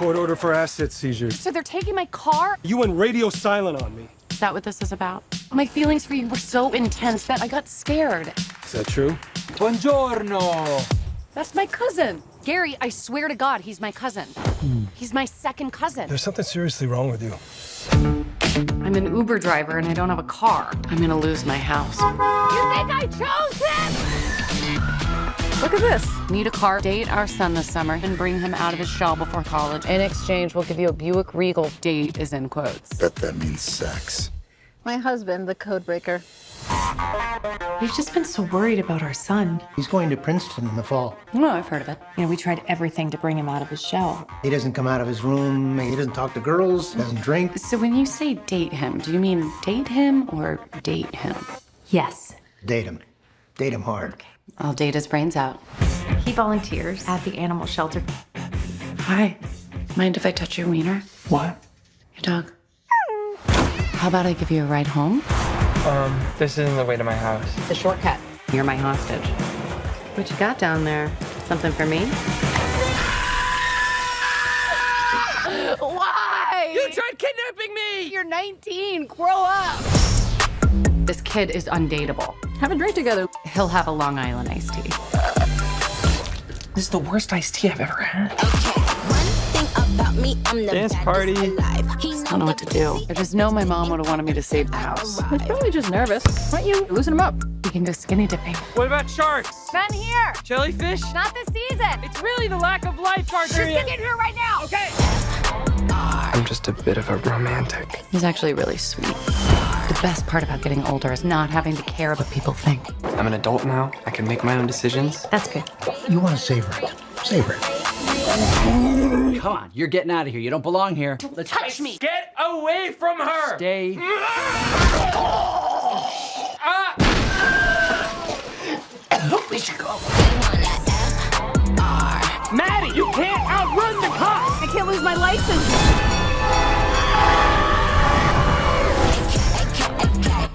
court order for asset seizures. So they're taking my car? You went radio silent on me. Is that what this is about? My feelings for you were so intense that I got scared. Is that true? Buongiorno. That's my cousin. Gary, I swear to God, he's my cousin. He's my second cousin. There's something seriously wrong with you. I'm an Uber driver and I don't have a car. I'm gonna lose my house. You think I chose him? Look at this. Need a car, date our son this summer, and bring him out of his shell before college. In exchange, we'll give you a Buick Regal. Date is in quotes. Bet that means sex. My husband, the code breaker. We've just been so worried about our son. He's going to Princeton in the fall. Oh, I've heard of it. You know, we tried everything to bring him out of his shell. He doesn't come out of his room, he doesn't talk to girls, doesn't drink. So when you say date him, do you mean date him or date him? Yes. Date him. Date him hard. Okay. I'll date his brains out. He volunteers at the animal shelter. Hi. Mind if I touch your wiener? What? Your dog. How about I give you a ride home? This isn't the way to my house. It's a shortcut. You're my hostage. What you got down there? Something for me? Why? You tried kidnapping me! You're 19. Grow up. This kid is undateable. Have a drink together. He'll have a Long Island iced tea. This is the worst iced tea I've ever had. Dance party. I don't know what to do. I just know my mom would have wanted me to save the house. He's probably just nervous. Why don't you loosen him up? We can go skinny dipping. What about sharks? None here. Jellyfish? Not this season. It's really the lack of lifeguards. You're sticking here right now. Okay. I'm just a bit of a romantic. He's actually really sweet. The best part about getting older is not having to care what people think. I'm an adult now. I can make my own decisions. That's good. You want to savor it. Savor it. Come on, you're getting out of here. You don't belong here. Let's Touch me. Get away from her! stay. We should go. Maddie, you can't outrun the cops! I can't lose my license.